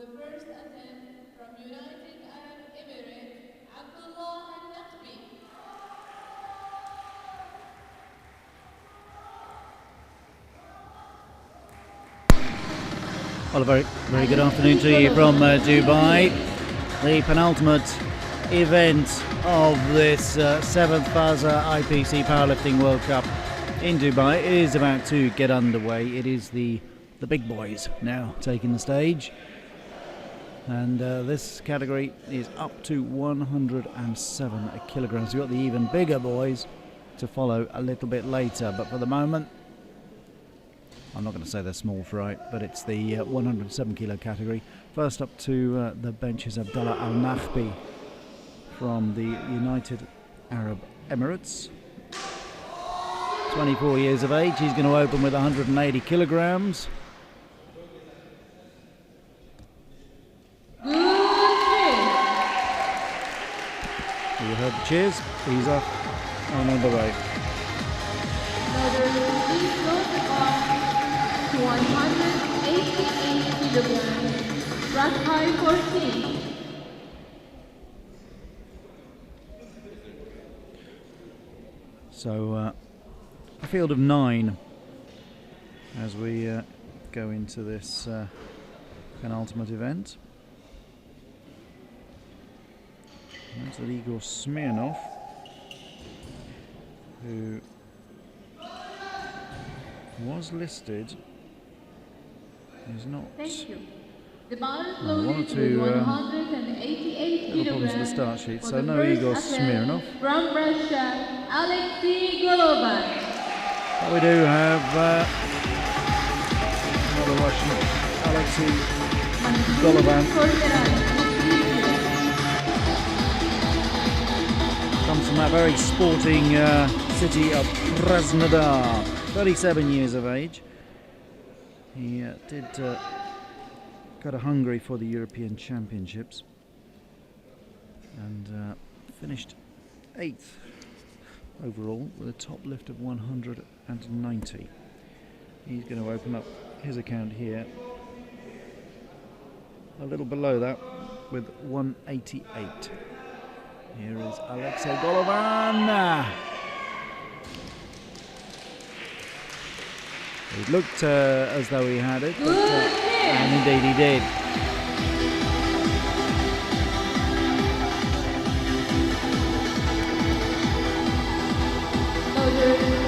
the first attempt from United Arab Emirates, Abdullah al-Naqbi. Well, a very good afternoon to you from Dubai. The penultimate event of this 7th Faza IPC Powerlifting World Cup in Dubai is about to get underway. It is the big boys now taking the stage, and this category is up to 107 kilograms. We've got the even bigger boys to follow a little bit later, but for the moment, I'm not going to say they're small fry, but it's the 107 kilo category. First up to the bench is Abdullah al-Naqbi from the United Arab Emirates. 24 years of age. He's going to open with 180 kilograms. You heard the cheers. He's off on the way. 188 kilograms, rack high 14. So a field of 9 as we go into this penultimate event. That's Igor Smirnov, who was listed. He's not. Thank you. The bar is loaded with 188 kilograms to the start sheet, so no Igor Smirnov. From Russia, Alexei Golovan. But we do have another Russian, Alexei Golovan. Comes from that very sporting city of Krasnodar. 37 years of age. He did go to Hungary for the European Championships and finished 8th overall with a top lift of 190. He's going to open up his account here a little below that with 188. Here is Alexei Golovan. It looked as though he had it, but, and indeed he did.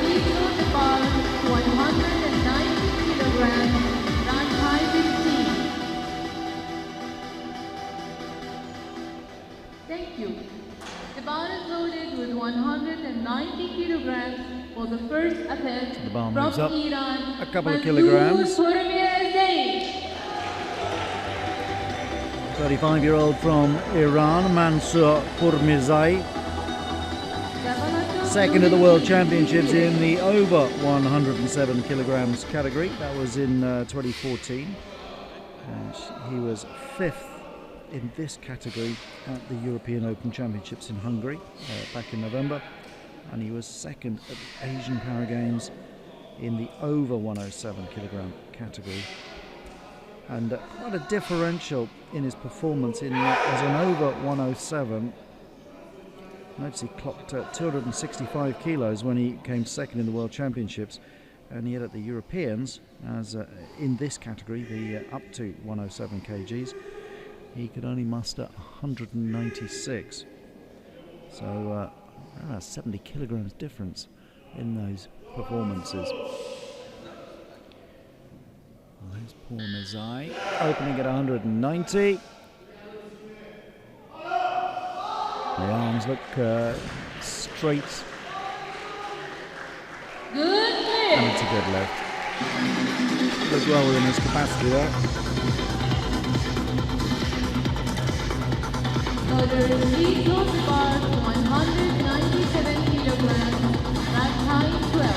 Please load the bar 190 kilograms, rack high 15. Thank you. The bar is loaded with 190 kilograms for the first attempt The bar from moves up Iran, a couple of kilograms. 35-year-old from Iran, Mansour Pourmezai. Second at the World Championships in the over 107 kilograms category. That was in 2014. And he was 5th in this category at the European Open Championships in Hungary back in November. And he was 2nd at the Asian Para Games in the over 107 kilogram category. And quite a differential in his performance in as an over 107. Notice he clocked 265 kilos when he came 2nd in the World Championships, and yet at the Europeans, as in this category, the up to 107 kgs, he could only muster 196. So around 70 kilograms difference in those performances. Well, there's Paul Mazai opening at 190. The arms look straight. Good lift. And it's a good lift. Does well within his capacity there. Please load the bar 197 kilograms, rack high 12.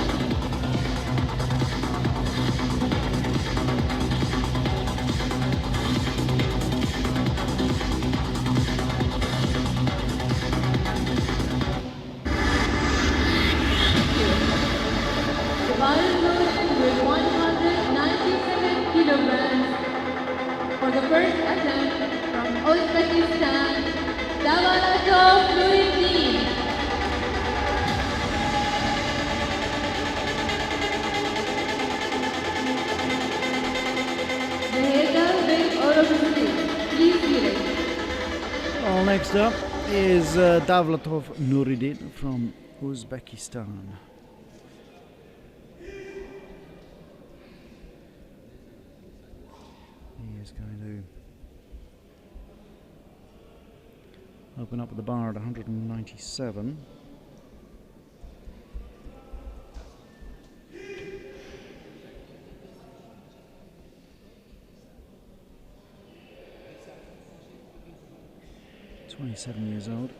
The bar is loaded with 197 kilograms for for the first attempt from Uzbekistan, Davlatov Nuruddin. Please be ready. Well, next up is Davlatov Nuruddin from Uzbekistan. He is going to open up with the bar at 197. He's 27 years old,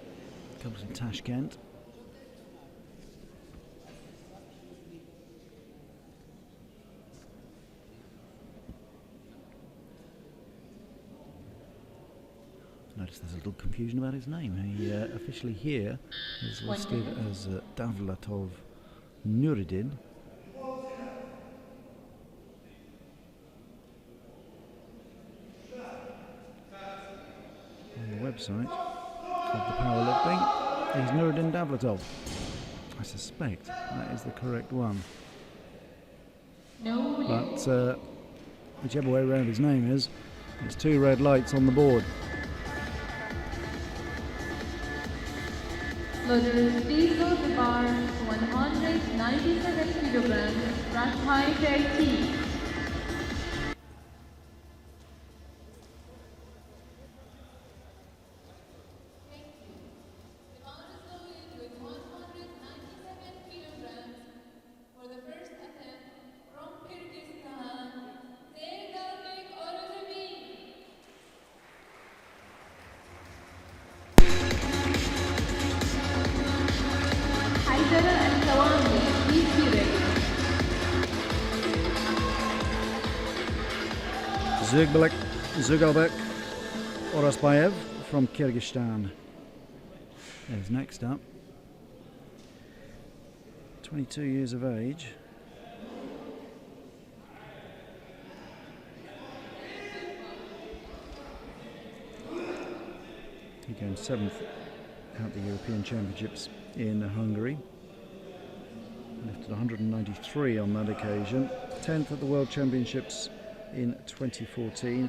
comes from Tashkent. Notice there's a little confusion about his name. He officially here is listed as Davlatov Nuruddin. On the website of the Paralympic is Nuruddin Davlatov. I suspect that is the correct one. But whichever way around his name is, there's two red lights on the board. Loaders, please go to the bar 197 kilograms, rack height 13. Zugalbek Orasbayev from Kyrgyzstan is next up. 22 years of age. He came 7th at the European Championships in Hungary. Lifted 193 on that occasion. 10th at the World Championships in 2014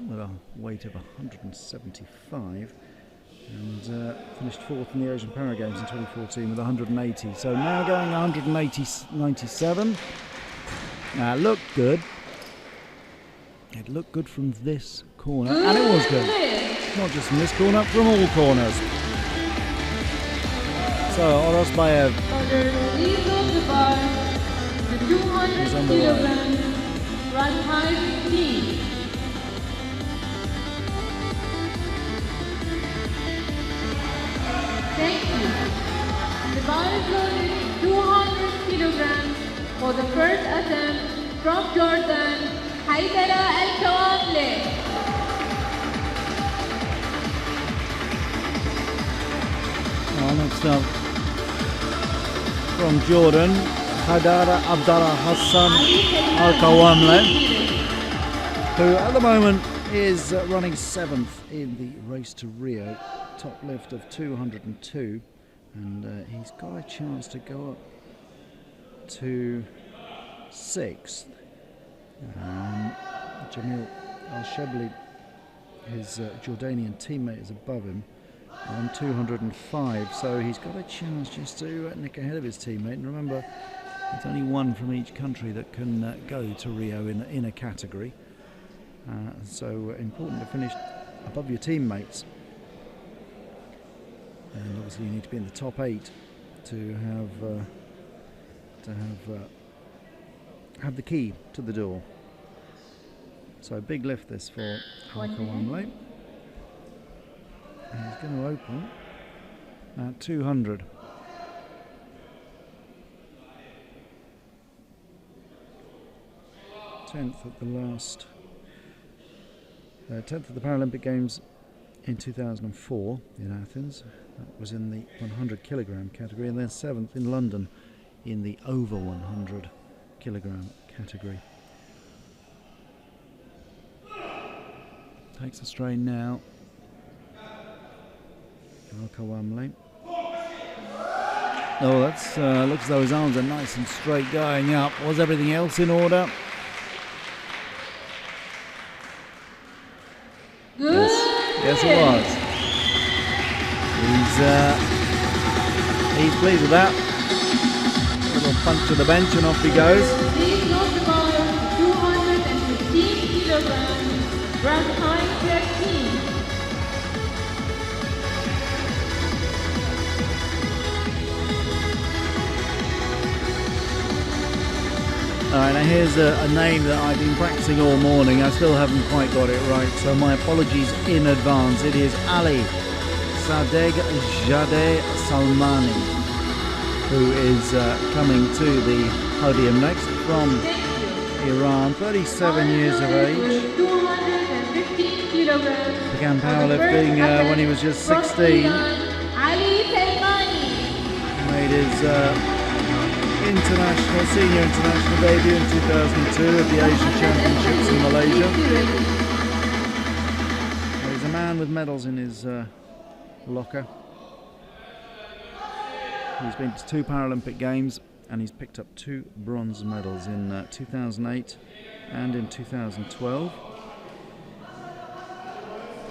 with a weight of 175, and finished 4th in the Asian Para Games in 2014 with 180. So now going 197. Now it looked good. It looked good from this corner, and it was good. Not just from this corner, from all corners. So Orasbayev is on the way. Right height 15. Thank you. The bar is loaded 200 kilograms for the first attempt from Jordan, Haidara Al-Kawamle. Next up from Jordan, Haidara Abdallah Hassan Al-Kawamle, who at the moment is running 7th in the race to Rio, top lift of 202, and he's got a chance to go up to 6th. Jamil Al-Shebli, his Jordanian teammate, is above him on 205, so he's got a chance just to nick ahead of his teammate. And remember, it's only one from each country that can go to Rio in a category. So important to finish above your teammates. And obviously you need to be in the top 8 to have the key to the door. So big lift this for Al-Kawamle. And he's going to open at 200. 10th at the last 10th at the Paralympic Games in 2004 in Athens. That was in the 100 kilogram category, and then 7th in London in the over 100 kilogram category. Takes a strain now. Al-Kawamli. Oh, that's looks as though his arms are nice and straight going up. Was everything else in order? Yes, it was. He's pleased with that. A little punch to the bench and off he goes. Please note the bar 215 kilograms, round time 13. Alright, now here's a name that I've been practicing all morning. I still haven't quite got it right, so my apologies in advance. It is Ali Sadegh Jadeh Salmani, who is coming to the podium next from Iran, 37 years of age. 215 kilograms. Began powerlifting when he was just 16. Ali Salmani. Made his senior international debut in 2002 at the Asian Championships in Malaysia. He's a man with medals in his locker. He's been to 2 Paralympic Games and he's picked up 2 bronze medals in 2008 and in 2012.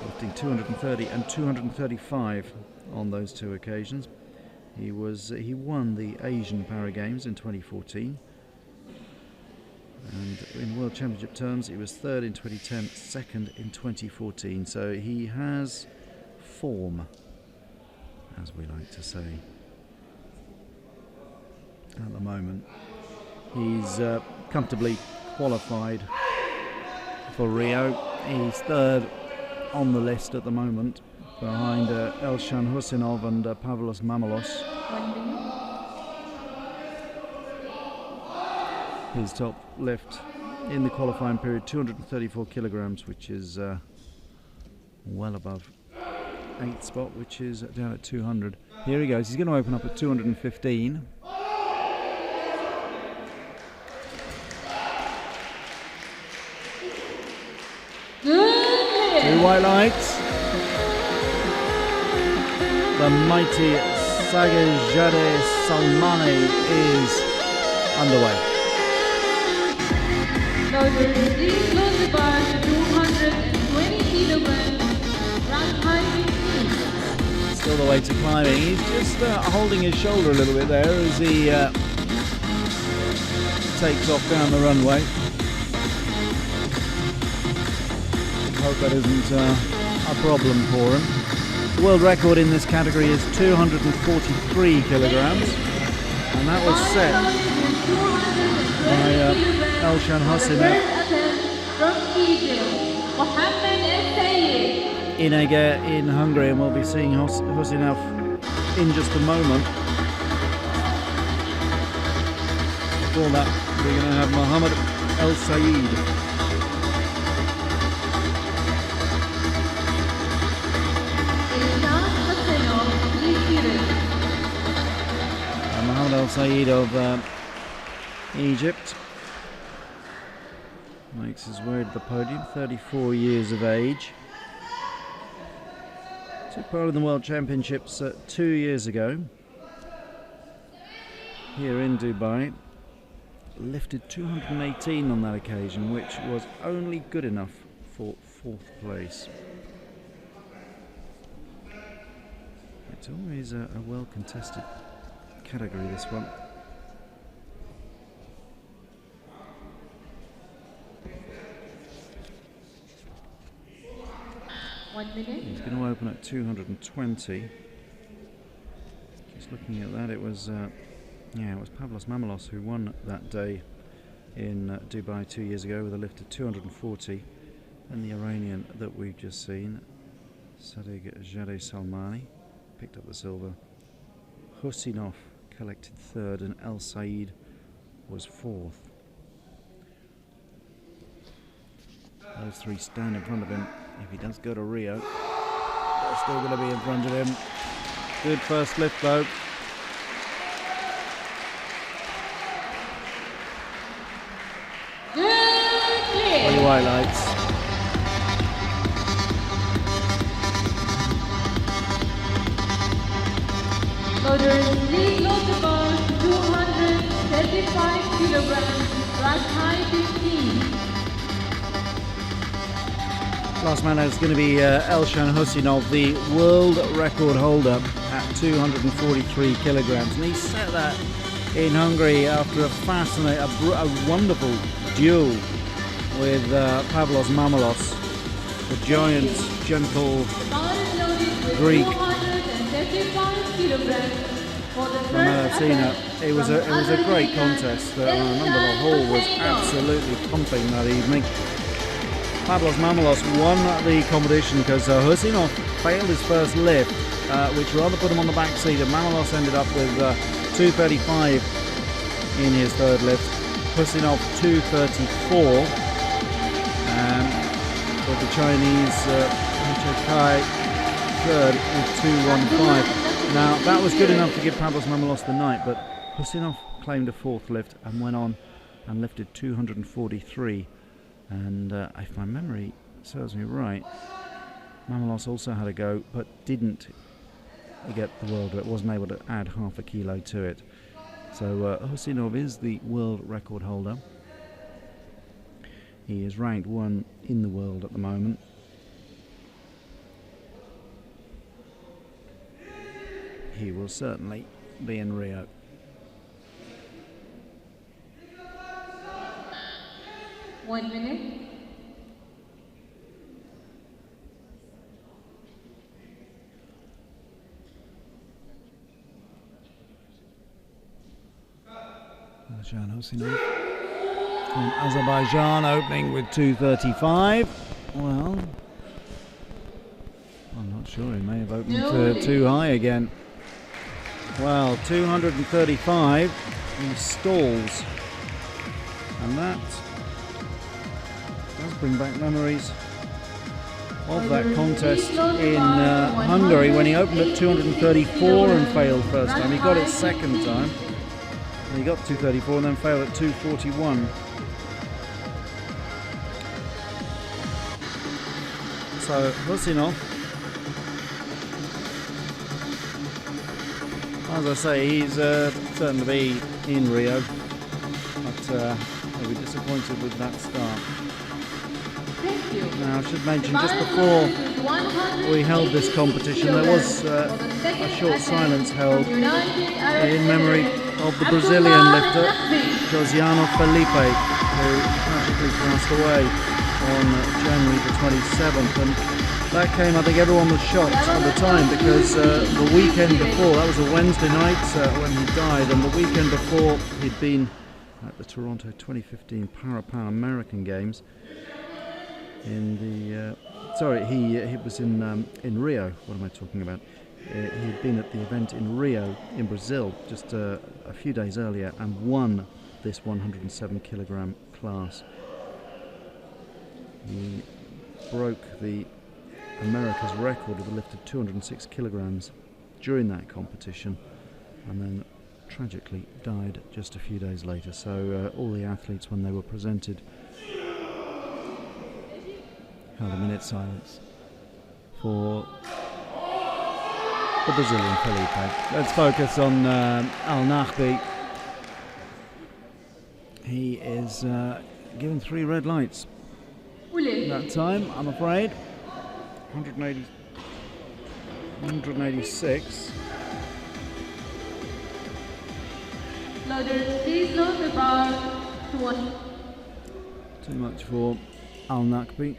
Lifting 230 and 235 on those 2 occasions. He won the Asian Para Games in 2014, and in World Championship terms he was 3rd in 2010, 2nd in 2014, so he has form, as we like to say, at the moment. He's comfortably qualified for Rio. He's 3rd on the list at the moment, behind Elshan Husinov and Pavlos Mamalos. His top lift in the qualifying period, 234 kilograms, which is well above 8th spot, which is down at 200. Here he goes. He's going to open up at 215. Two white lights. The mighty Sadegh Jadeh Salmani is underway. Please close the bar to 220 kilograms, round time 15. Still the way to climbing. He's just holding his shoulder a little bit there as he takes off down the runway. Hope that isn't a problem for him. The world record in this category is 243 kilograms, and that was set by Elshan Husinov in Ege in Hungary, and we'll be seeing Husinov in just a moment. Before that, we're going to have Mohammed El Sayed. Mohammed El Sayed of Egypt makes his way to the podium, 34 years of age. Took part in the World Championships 2 years ago here in Dubai. Lifted 218 on that occasion, which was only good enough for 4th place. It's always a well contested category, this one. He's going to open at 220. Just looking at that, it was Pavlos Mamalos who won that day in Dubai 2 years ago with a lift of 240, and the Iranian that we've just seen, Sadegh Jadeh Salmani, picked up the silver. Husinov collected 3rd, and El Sayed was 4th. Those 3 stand in front of him. If he does go to Rio, they're still going to be in front of him. Good first lift though. All your white lights. Loaders, please load the bar 235 kilograms, rack high 15. Last man is going to be Elshan Husinov, the world record holder at 243 kilograms. And he set that in Hungary after a fascinating, a wonderful duel with Pavlos Mamalos, the giant, gentle Greek. It was a great contest. I remember the hall was absolutely pumping that evening. Pavlos Mamalos won the competition because Husinov failed his first lift, which rather put him on the back seat, and Mamalos ended up with 235 in his third lift. Husinov 234, with the Chinese Kai third with 215. Now that was good enough to give Pavlos Mamalos the night, but Husinov claimed a fourth lift and went on and lifted 243. And if my memory serves me right, Mamalos also had a go, but didn't get the world. It wasn't able to add half a kilo to it. So Husinov is the world record holder. He is ranked 1 in the world at the moment. He will certainly be in Rio. One minute. Elshan Husinov from Azerbaijan, opening with 235. Well, I'm not sure, he may have opened too high again. Well, 235, he stalls, and that does bring back memories of that contest in Hungary when he opened at 234 and failed first time. He got it second time, and he got 234 and then failed at 241. So Husinov, as I say, he's certain to be in Rio, but he'll be disappointed with that start. Now I should mention, just before we held this competition, there was a short silence held in memory of the Brazilian lifter Josiano Felipe, who tragically passed away on January the 27th, and that came, I think everyone was shocked at the time, because the weekend before, that was a Wednesday night when he died, and the weekend before he'd been at the Toronto 2015 Pan American Games in the he was in Rio. What am I talking about? He'd been at the event in Rio in Brazil just a few days earlier and won this 107 kilogram class. He broke the America's record of the lift of 206 kilograms during that competition, and then tragically died just a few days later. So all the athletes, when they were presented, held a minute's silence for the Brazilian Felipe. Let's focus on Al Nahbi. He is given 3 red lights that time, I'm afraid. 186. Loaders, please load the bar to 1. Too much for Al Nahbi.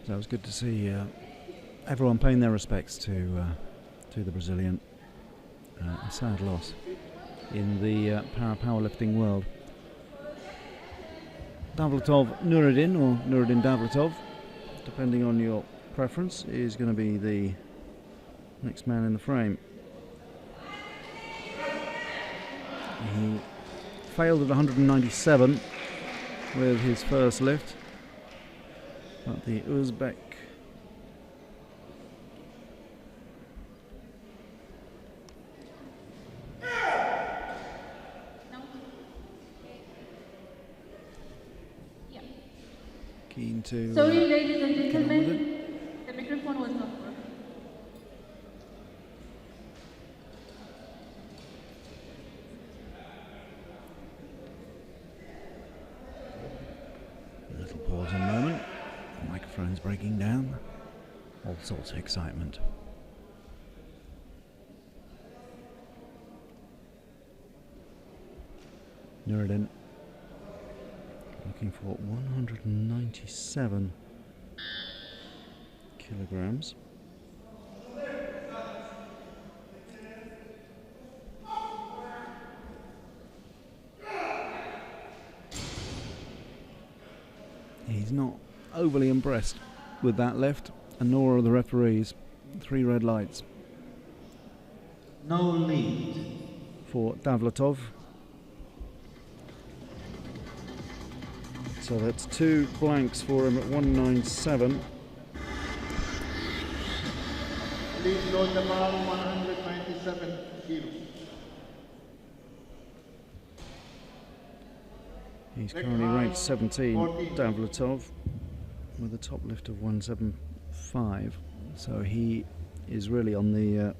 So it was good to see everyone paying their respects to the Brazilian. A sad loss in the powerlifting world. Davletov Nuruddin, or Nuruddin Davletov, depending on your preference, is going to be the next man in the frame. He failed at 197 with his first lift, but the Uzbek keen to. Sorry, ladies and get on with gentlemen, the microphone was not working. A little pause in a moment. The microphone's breaking down. All sorts of excitement. Nuruddin looking for 197 kilograms. He's not overly impressed with that lift, and nor are the referees. 3 red lights. No lead. For Davletov. So that's 2 blanks for him at 197. Please load the bar 197 kilos. He's currently ranked 17, Davletov, with a top lift of 175. So he is really on the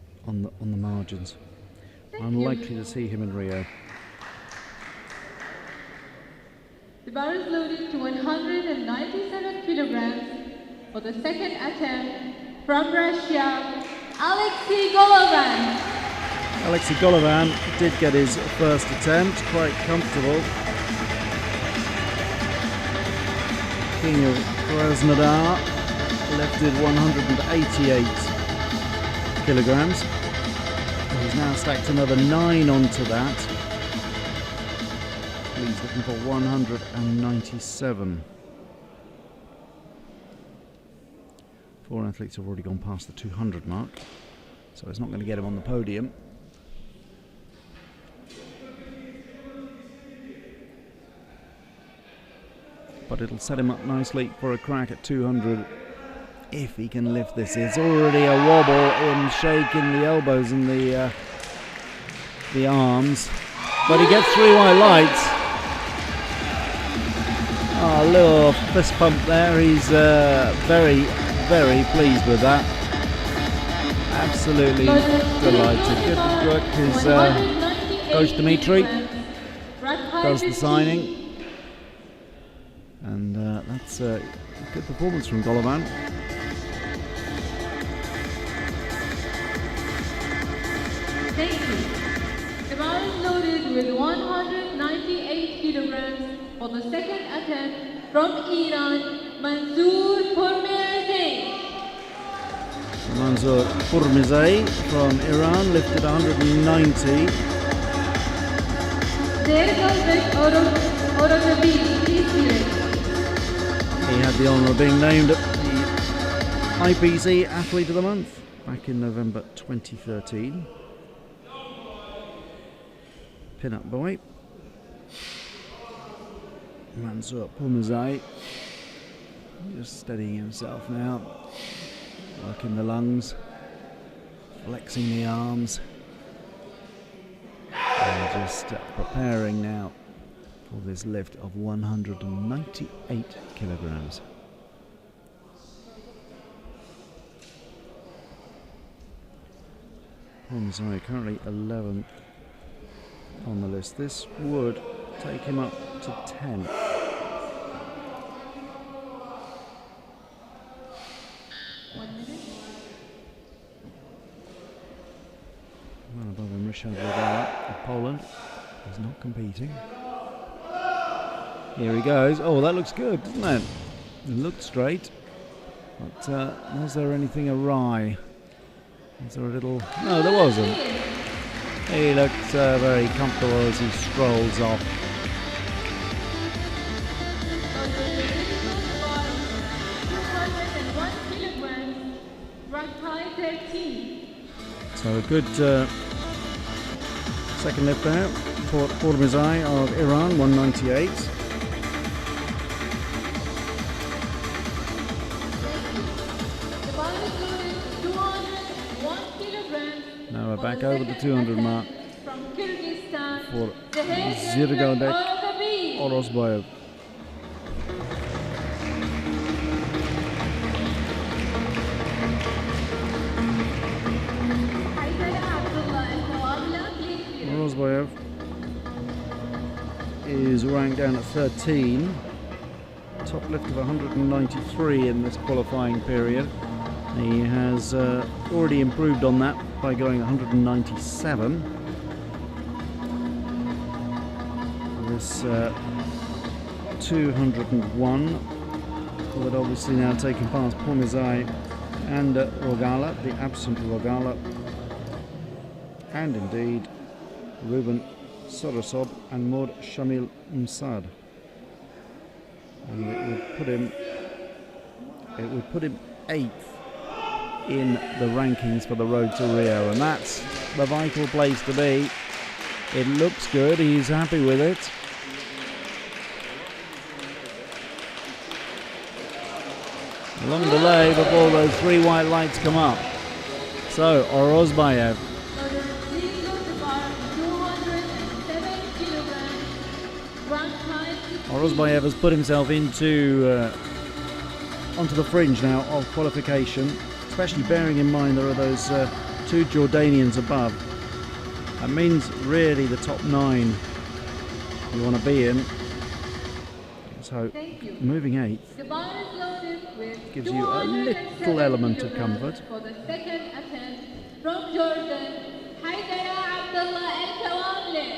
margins. Unlikely to see him in Rio. The bar is loaded to 197 kilograms for the second attempt from Russia, Alexei Golovan. Alexei Golovan did get his first attempt, quite comfortable. King of Krasnodar lifted 188 kilograms. He's now stacked another 9 onto that. He's looking for 197. 4 athletes have already gone past the 200 mark, so it's not going to get him on the podium. But it'll set him up nicely for a crack at 200 if he can lift this. It's already a wobble and shake in the elbows and the arms, but he gets 3 white lights. Oh, a little fist pump there. He's very, very pleased with that. Absolutely delighted. Good work. His coach Dimitri does the signing. And that's a good performance from Golovan. Thank you. The bar is loaded with 198 kilograms for the second attempt from Iran, Manzoor Pourmezai. Manzoor Pourmezai from Iran lifted 190. There goes please be ready. He had the honour of being named the IPC Athlete of the Month back in November 2013. Pin-up boy. Manzoor Pourmezai just steadying himself now, working the lungs, flexing the arms, and just preparing now for this lift of 198 kilograms. Pourmezai currently 11th on the list. This would take him up to 10th. Well above him, Ryszard Wigala of Poland is not competing. Here he goes. Oh, that looks good, doesn't it? It looked straight. But was there anything awry? Was there a little... No, there wasn't. He looked very comfortable as he strolls off. So a good second lift there for Pourmezai of Iran, 198. Now we're back over the 200 mark for Zirgaudek Orozbayev. is ranked down at 13. Top lift of 193 in this qualifying period. He has already improved on that by going 197. This 201 would obviously now taken past Pomizai and Rogala, the absent Rogala, and indeed Ruben Sorosob and Mor Shamil Msad. And it would put him 8th in the rankings for the road to Rio, and that's the vital place to be. It looks good, he's happy with it. A long delay before those 3 white lights come up. So Orozbayev has put himself onto the fringe now of qualification, especially bearing in mind there are those 2 Jordanians above. That means really the top 9 you want to be in. So moving 8th gives you a little element of comfort. For the second attempt from Jordan, Haidara Abdullah Al-Kawamli.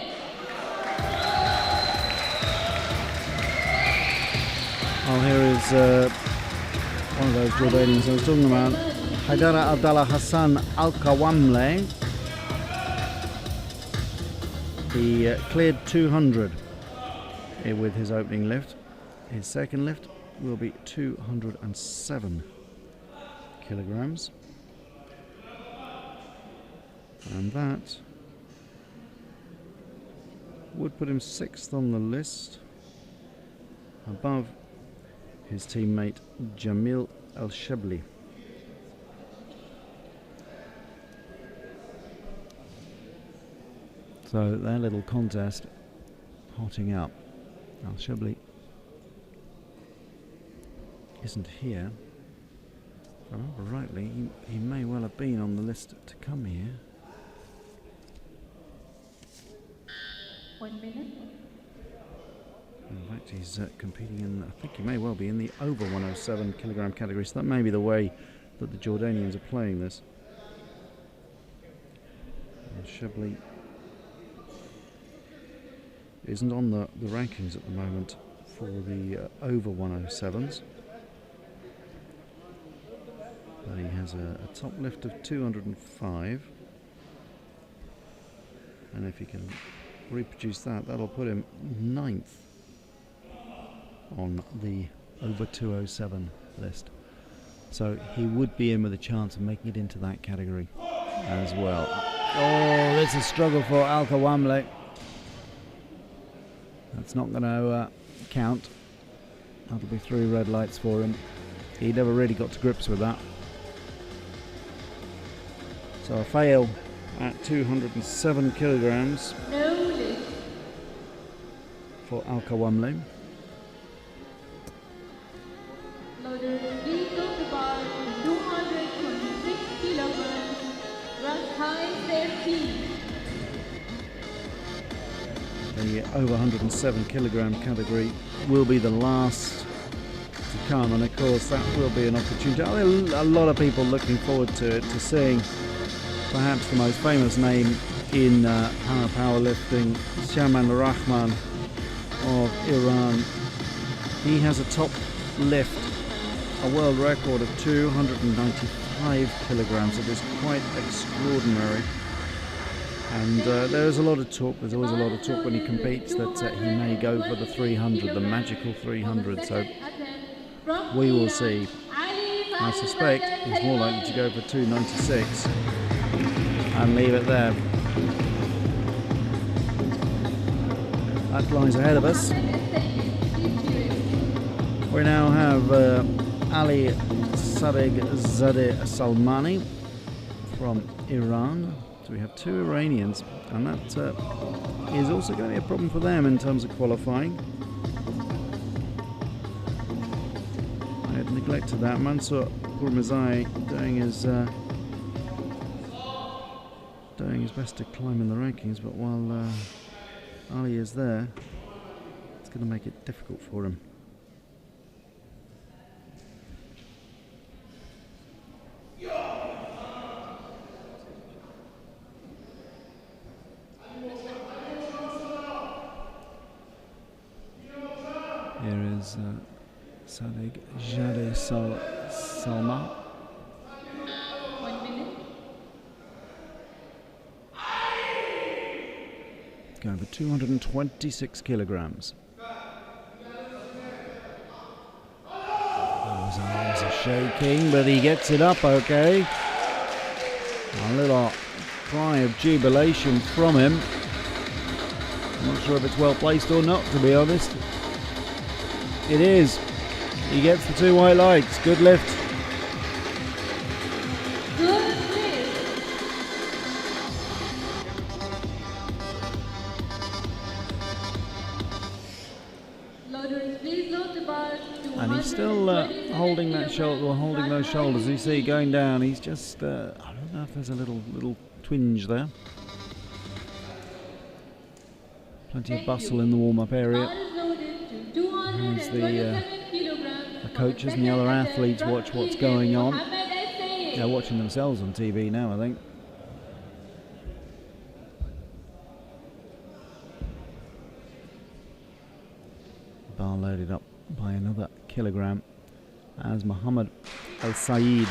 Oh, here is one of those Jordanians I was talking about, Haidara Abdallah Hassan Al-Kawamle. He cleared 200 with his opening lift. His second lift will be 207 kilograms. And that would put him 6th on the list, above his teammate Jamil Al-Shabli. So their little contest hotting up. Al-Shabli isn't here. If I remember rightly, he may well have been on the list to come here. 1 minute. In fact, he's competing in, I think he may well be in the over 107 kilogram category, so that may be the way that the Jordanians are playing this. Shibli isn't on the rankings at the moment for the over 107s. But he has a top lift of 205. And if he can reproduce that, that'll put him 9th on the over 207 list. So he would be in with a chance of making it into that category as well. Oh, there's a struggle for Al-Kawamle. That's not going to count. That'll be 3 red lights for him. He never really got to grips with that. So a fail at 207 kilograms for Al-Kawamle. Loader leads off the bar with 226 kilograms, rank high 13. The over 107 kilogram category will be the last to come, and of course that will be an opportunity. There are a lot of people looking forward to seeing perhaps the most famous name in powerlifting, Shaman Rahman of Iran. He has a top lift, a world record of 295 kilograms. It is quite extraordinary. And there's a lot of talk, there's always a lot of talk when he competes that he may go for the 300, the magical 300, so we will see. I suspect he's more likely to go for 296 and leave it there. That lies ahead of us. We now have Ali Sadiq Zadeh Salmani from Iran. So we have 2 Iranians, and that is also going to be a problem for them in terms of qualifying. I had neglected that. Mansour Pourmezai doing his best to climb in the rankings, but while Ali is there, It's going to make it difficult for him. Here is Sadegh Jade Salma. 1 minute. Going for 226 kilograms. Those arms are shaking, but he gets it up okay. A little cry of jubilation from him. I'm not sure if it's well placed or not, to be honest. It is. He gets the 2 white lights. Good lift. Good lift. Loaders, please load the bars. And he's still holding that shoulder, or holding those shoulders. You see, going down. He's just. I don't know if there's a little twinge there. Plenty of bustle in the warm-up area. As the coaches and the other athletes watch what's going on. They're watching themselves on TV now, I think. Bar loaded up by another kilogram as Muhammad Al Saeed.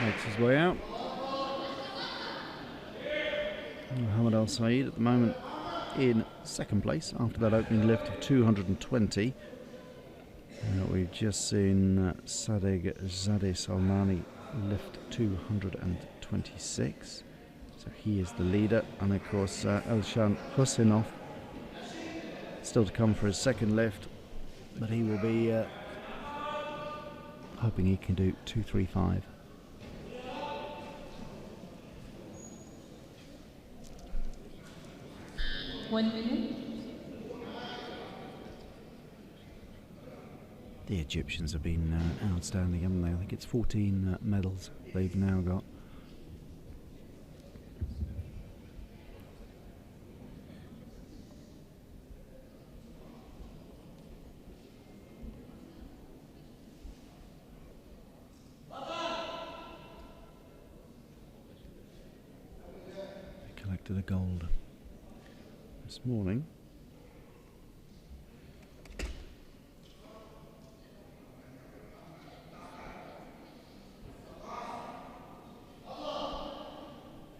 Makes his way out. Muhammad Al Saeed at the moment in second place after that opening lift of 220. We've just seen Sadegh Jade Salmani lift 226. So he is the leader. And of course Elshan Husinov still to come for his second lift. But he will be hoping he can do 235. One minute. The Egyptians have been outstanding, haven't they? I think it's 14 medals they've now got. They collected a gold this morning.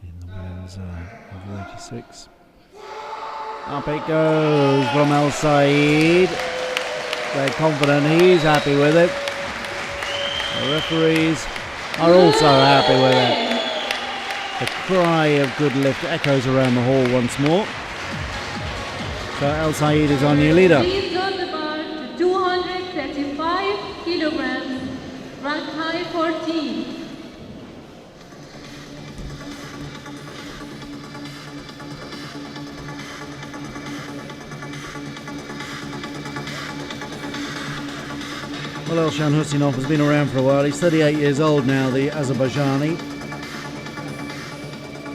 In the women's over 86. Up it goes from Al Saeed. They're confident, he's happy with it. The referees are also happy with it. The cry of good lift echoes around the hall once more. So Al Saeed is our new leader. Please load the bar to 235 kilograms, rank high 14. Well, Elshan Husinov has been around for a while. He's 38 years old now, the Azerbaijani.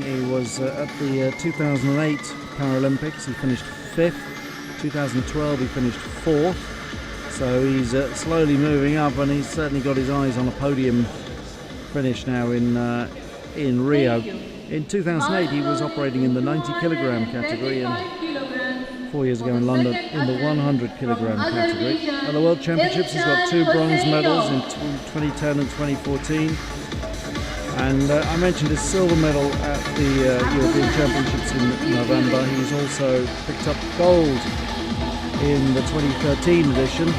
He was at the 2008 Paralympics. He finished 5th. 2012 he finished 4th. So he's slowly moving up, and he's certainly got his eyes on a podium finish now in Rio. In 2008 he was operating in the 90 kilogram category, and 4 years ago in London in the 100 kilogram category. At the World Championships he's got 2 bronze medals in 2010 and 2014. And I mentioned his silver medal at the European Championships in November. He's also picked up gold in the 2013 edition,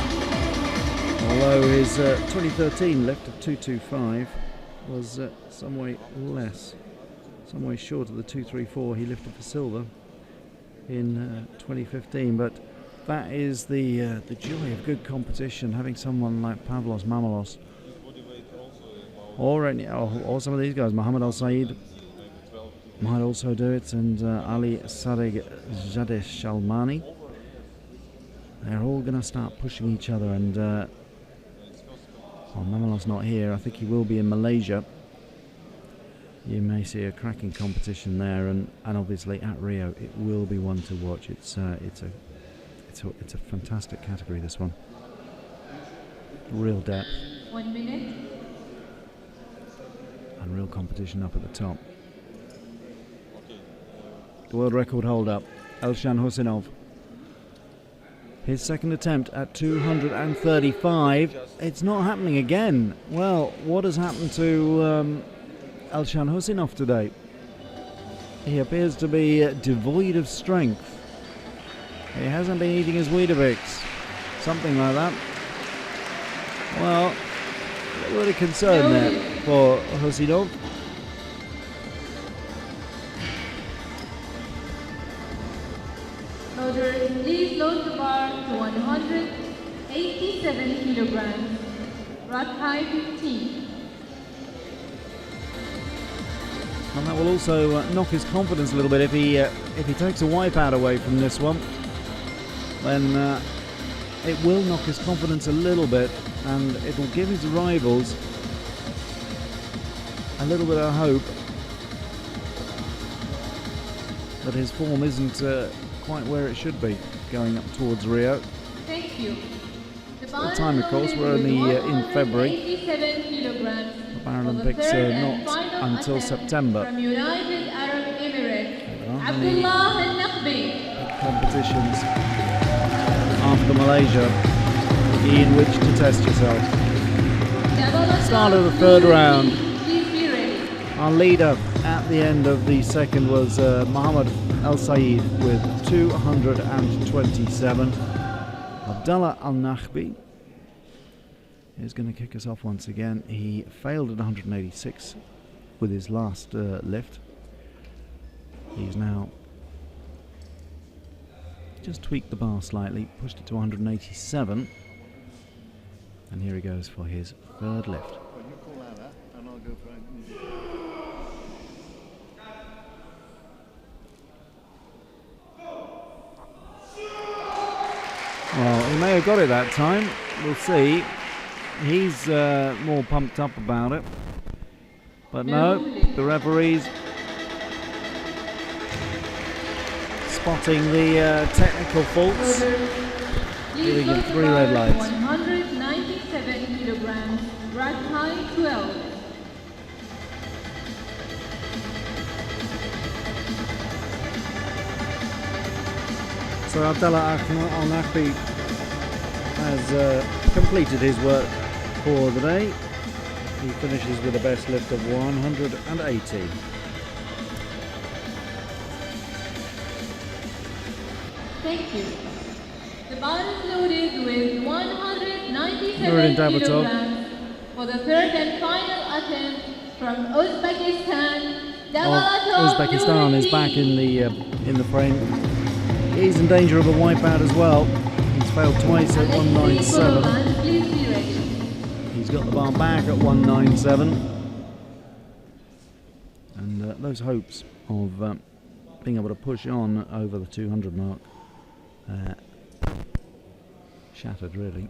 although his 2013 lift of 225 was some way short of the 234 he lifted for silver in 2015. But that is the joy of good competition, having someone like Pavlos Mamalos, or some of these guys. Muhammad Al Saeed might also do it, and Ali Sadegh Jade Salmani. They're all going to start pushing each other, and Well, Mamelov's not here. I think he will be in Malaysia. You may see a cracking competition there, and obviously at Rio it will be one to watch. It's a fantastic category, this one. Real depth. 1 minute. And real competition up at the top. The world record holder, Elshan Husinov. His second attempt at 235. It's not happening again. Well, what has happened to Elshan Husinov today? He appears to be devoid of strength. He hasn't been eating his Weetabix. Something like that. Well, a little bit of concern there for Husinov. Loaders, please load the bar to 187 kilograms. Rack height 15. And that will also knock his confidence a little bit if he takes a wipeout away from this one. Then it will knock his confidence a little bit, and it will give his rivals a little bit of hope that his form isn't quite where it should be going up towards Rio. Thank you. The time, of course, we're only in February. 87 kilograms. The Paralympics are not until September. From United Arab Emirates, Abdullah Al-Naqbi. Competitions after Malaysia in which to test yourself. Start of the third round. Please be ready. Our leader at the end of the second was Mohammed El Sayed with 227. Abdullah Al-Naqbi is going to kick us off once again. He failed at 186 with his last lift. He's now just tweaked the bar slightly, pushed it to 187. And here he goes for his third lift. Well, he may have got it that time. We'll see. He's more pumped up about it. But no, the referees spotting the technical faults, giving him 3 red lights. 197 kilograms, rack height 12. So Abdullah Al-Naqbi has completed his work for the day. He finishes with a best lift of 180. Thank you. The bar is loaded with 197 Nuruddin Davletov. kilograms for the third and final attempt from Uzbekistan. Uzbekistan is back in the frame. He's in danger of a wipeout as well. He's failed twice at 197. Please be ready. He's got the bar back at 197. And those hopes of being able to push on over the 200 mark shattered, really.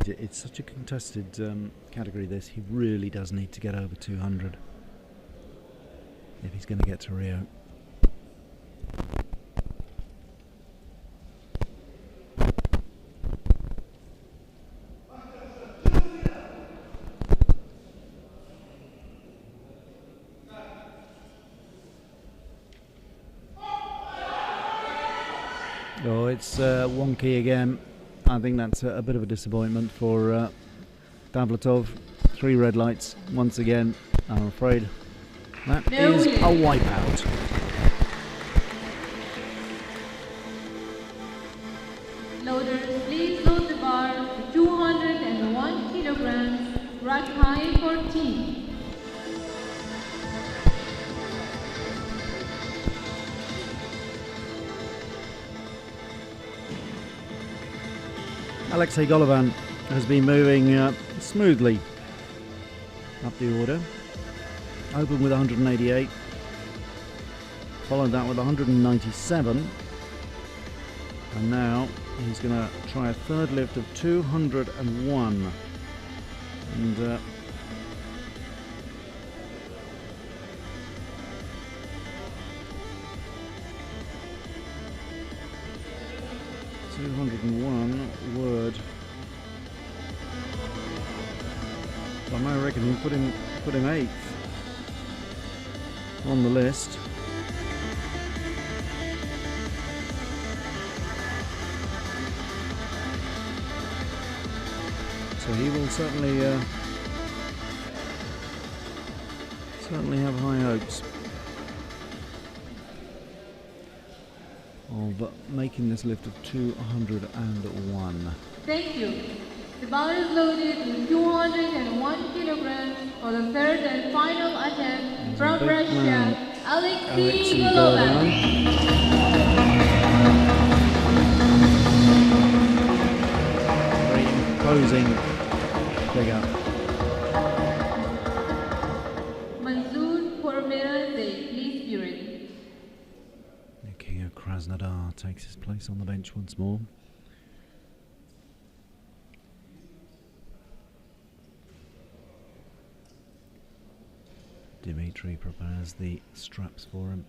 It's such a contested category, this. He really does need to get over 200 if he's going to get to Rio. Oh, it's wonky again. I think that's a bit of a disappointment for Davletov. 3 red lights once again. I'm afraid that is a wipeout. Loaders, please load the bar to 201 kilograms, rack height 14. Alexei Golovan has been moving smoothly up the order. Opened with 188, followed that with 197, and now he's going to try a third lift of 201. And 201 word. I reckon he'll put him 8th on the list. So he will certainly have high hopes of making this lift of 201. Thank you. The bar is loaded with 201 kilograms for the third and final attempt from Russia, Alexei Golovan. Very imposing figure. Mansoor Pormiraze, please be ready. The King of Krasnodar takes his place on the bench once more. Dimitri prepares the straps for him.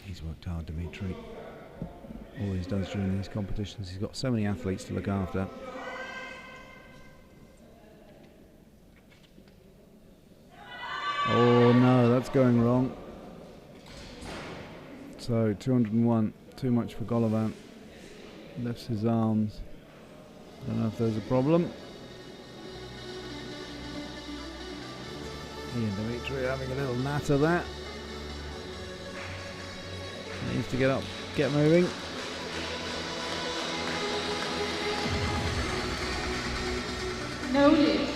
He's worked hard, Dimitri. Always does during these competitions. He's got so many athletes to look after. Oh no, that's going wrong. So 201, too much for Golovan. Lifts his arms. Don't know if there's a problem. He and Dimitri are having a little natter there. Needs to get up, get moving. No lift.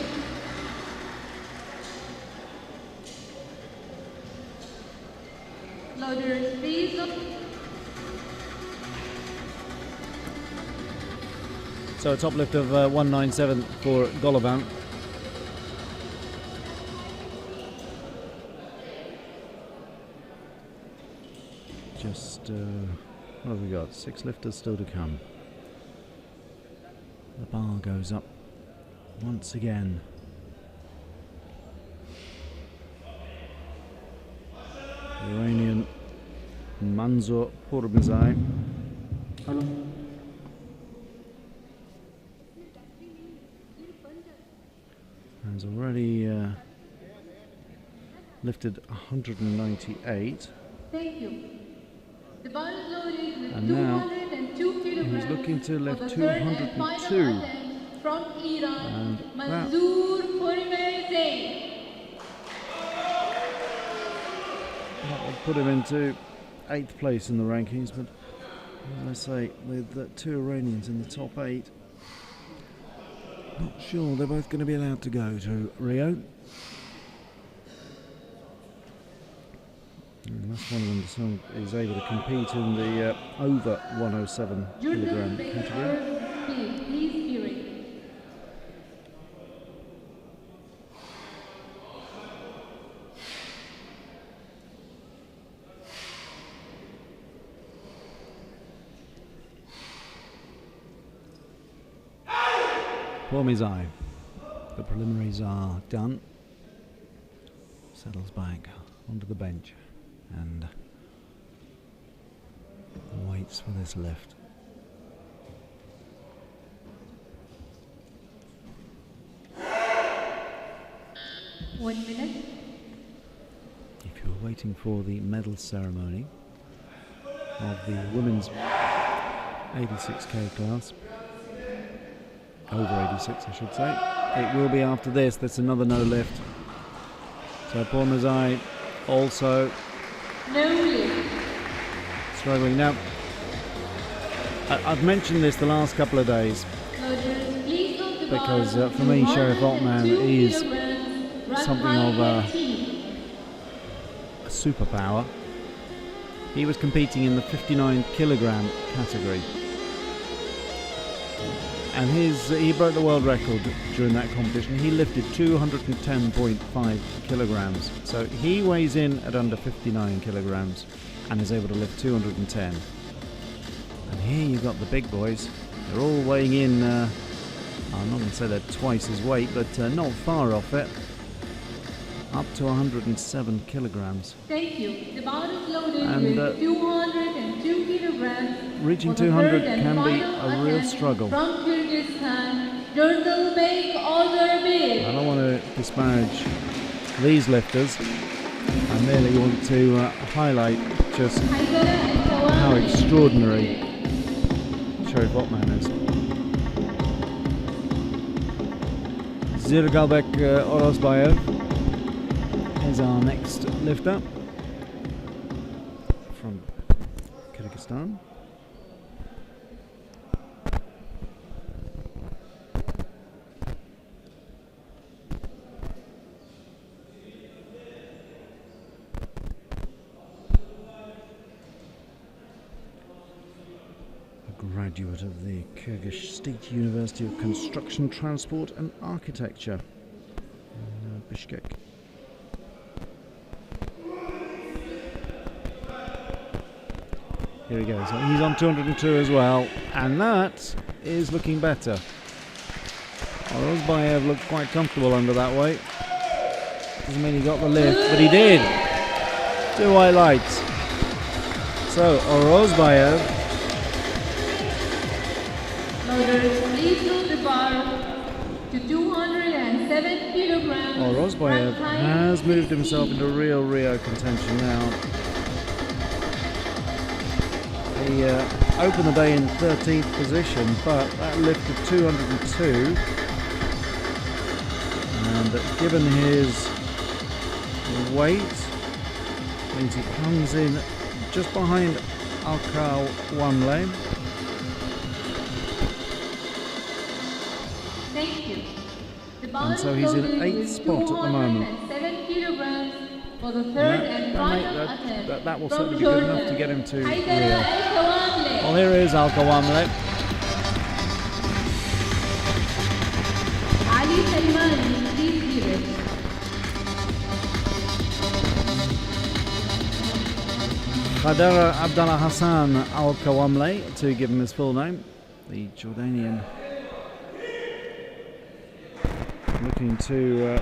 Loaders, please. So a top lift of 197 for Golovan. Just, what have we got? 6 lifters still to come. The bar goes up once again. Iranian Mansour Pourmezai. Has already lifted 198. Thank you. The bar is loaded with And now 202 kilograms. he's looking to lift for the third and 202. final attempt from Iran, And Mansour Pourmezai. that would put him into 8th place in the rankings, but as I say, with 2 Iranians in the top 8, not sure they're both going to be allowed to go to Rio. Unless one of them is able to compete in the over 107 kilogram category. Please be ready. Pourmezai. The preliminaries are done. Settles back onto the bench and waits for this lift. One minute. If you're waiting for the medal ceremony of the women's 86k class, over 86 I should say, it will be after this. That's another no lift. So Pourmezai also No lift. struggling. Now, I've mentioned this the last couple of days Loaders, please go to the because bar. for me Sheriff Otman 202 is kilograms. Run something high of a 18. superpower. He was competing in the 59 kilogram category and he broke the world record during that competition. He lifted 210.5 kilograms. So he weighs in at under 59 kilograms and is able to lift 210. And here you've got the big boys. They're all weighing in, I'm not going to say they're twice his weight, but not far off it. Up to 107 kilograms. Thank you. The bar is loaded And, with 202 kilograms. Reaching for the 200 third and can be final a real attempt struggle. From Kyrgyzstan, Turtleback Ozerbil. I don't want to disparage these lifters. I merely want to highlight just how extraordinary Sharif Otman is. Zirgalbek Orozbayev is our next lifter from Kyrgyzstan. Graduate of the Kyrgyz State University of Construction, Transport and Architecture in Bishkek. Here he goes. He's on 202 as well, and that is looking better. Orozbayev looked quite comfortable under that weight. Doesn't mean he got the lift, but he did. 2 highlights. So Orozbayev Please move the bar to 207 kilograms. Orozbayev has moved himself into real Rio contention now. He opened the day in 13th position, but that lifted 202. And given his weight, means he comes in just behind Alkal Wamle. Thank you. The bar And so he's in 8th spot at the moment. 7 kilograms for the third and final attempt. That will from certainly be good Jordan. enough to get him to Rio. Al-Kawamle. Well, here is Alkal Wamle. Ali Salmani, please give it. Khadara Abdallah Hassan Al-Kawamle, to give him his full name, the Jordanian, looking to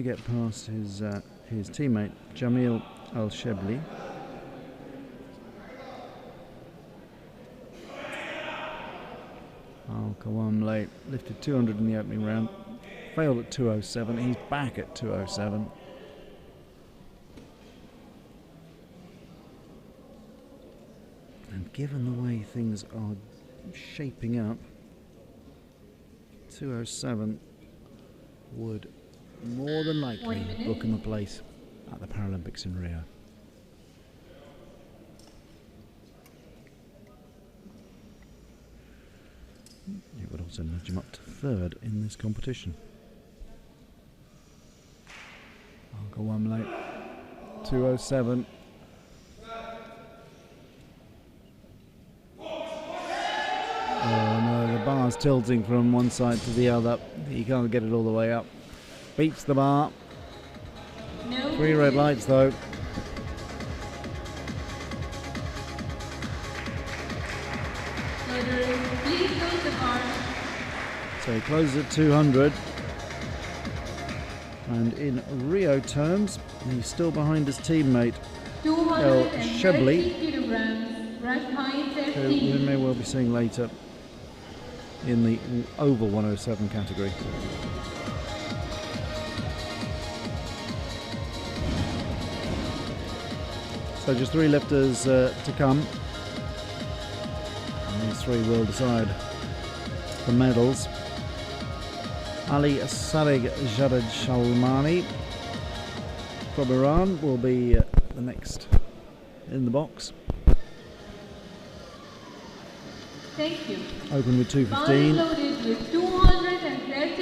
get past his teammate Jamil Al-Shebli. Al-Kawamle lifted 200 in the opening round, failed at 207. He's back at 207. And given the way things are shaping up, 207 would more than likely book him a place at the Paralympics in Rio. It would also nudge him up to 3rd in this competition. Al-Kawamle, 207. Oh no, the bar's tilting from one side to the other. He can't get it all the way up. Beats the bar. No. 3 red lights though. Please close the bar. So he closes at 200. And in Rio terms, he's still behind his teammate Shebli, kilograms, right behind who we may well be seeing later in the over 107 category. So just 3 lifters to come. And these 3 will decide the medals. Ali Sarig Jared Shalmani from Iran will be the next in the box. Thank you. Open with 215.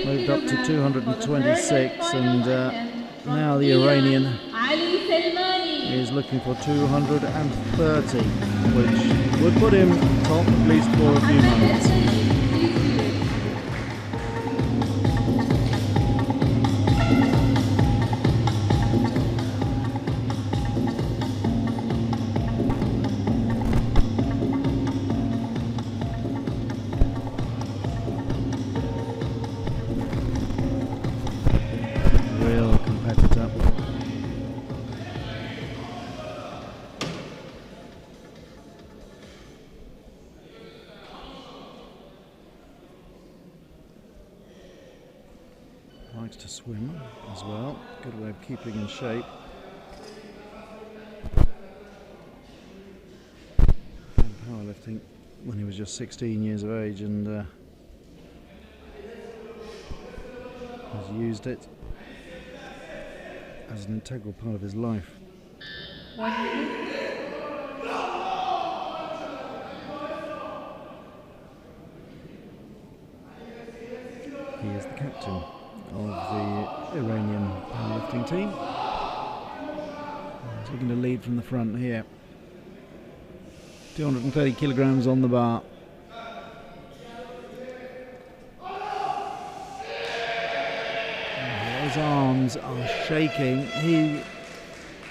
Moved up to 226, and now the Iranian Ali Salmani. is looking for 230, which would put him top at least for a few moments. Real competitor. Likes to swim as well. Good way of keeping in shape. And powerlifting when he was just 16 years of age, and has used it as an integral part of his life. He is the captain of the Iranian powerlifting team. He's looking to lead from the front here. 230 kilograms on the bar. His arms are shaking.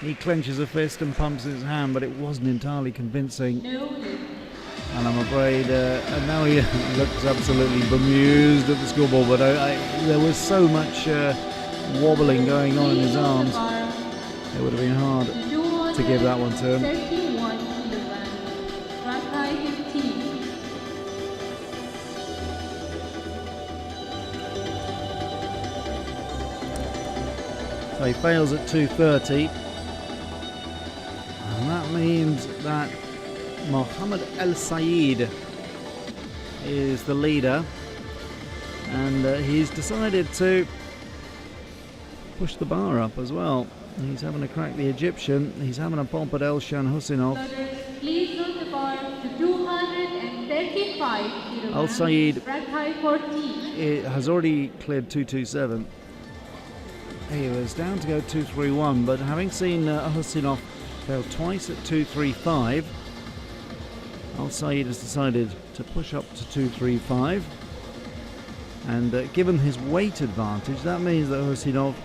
He clenches a fist and pumps his hand, but it wasn't entirely convincing. And I'm afraid, and now he looks absolutely bemused at the scoreboard, but there was so much wobbling going on in his arms, it would have been hard to give that one to him. So he fails at 230, and that means that Mohammed El Sayed is the leader, and he's decided to push the bar up as well. He's having a crack the Egyptian. He's having a pop at Elshan Husinov. Please note the bar to 235 kilograms. El Sayed High 14. has already cleared 227. He was down to go 231, but having seen Husinov fail twice at 235, Al Sayed has decided to push up to 235, and given his weight advantage, that means that Husinov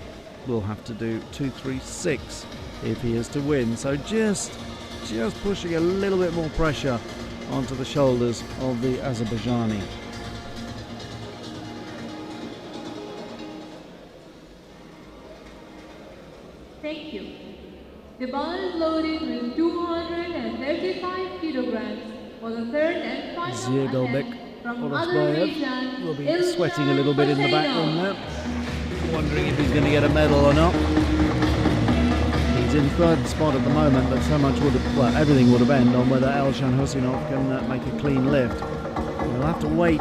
will have to do 236 if he is to win. So just pushing a little bit more pressure onto the shoulders of the Azerbaijani. Thank you. The bar is loaded with 235 kilograms for the third and final attempt from Azerbaijan. Will be sweating a little bit in the background there, wondering if he's going to get a medal or not. He's in third spot at the moment, but so much would have, well, everything would depend on whether Elshan Husinov can make a clean lift. We'll have to wait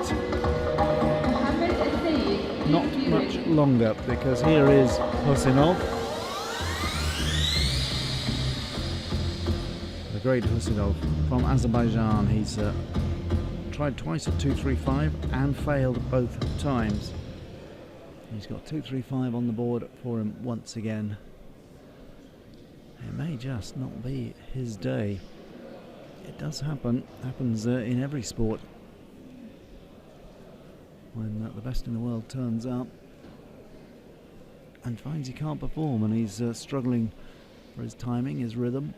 not much longer, because here is Husinov. The great Husinov from Azerbaijan. He's tried twice at 235 and failed both times. He's got 235 on the board for him once again. It may just not be his day. It does happen. Happens in every sport. When the best in the world turns up and finds he can't perform, and he's struggling for his timing, his rhythm.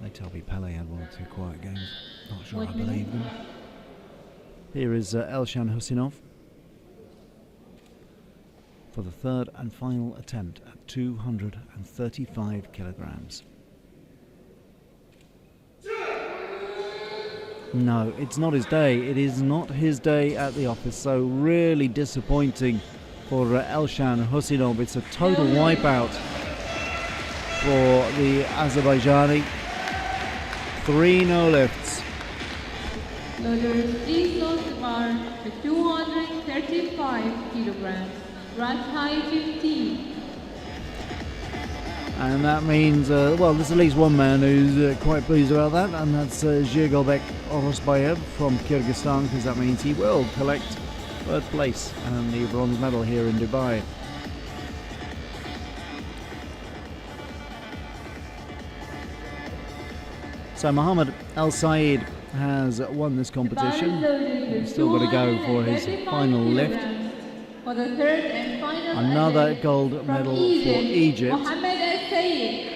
They tell me Pele had one or two quiet games. Not sure I believe them. Here is Elshan Husinov for the third and final attempt at 235 kilograms. No, it's not his day. It is not his day at the office. So really disappointing for Elshan Husinov. It's a total wipeout for the Azerbaijani. 3 no lifts. Loaders, please load the bar to 235 kilograms. Rack height 15. And that means, well, there's at least one man who's quite pleased about that, and that's Zhirgalbek Orosbayev from Kyrgyzstan, because that means he will collect third place and the bronze medal here in Dubai. So Mohammed Al Saeed has won this competition. He's still got to go for his final lift. For the third and final Another attempt gold from medal for Egypt. Mohammed Al Sayed.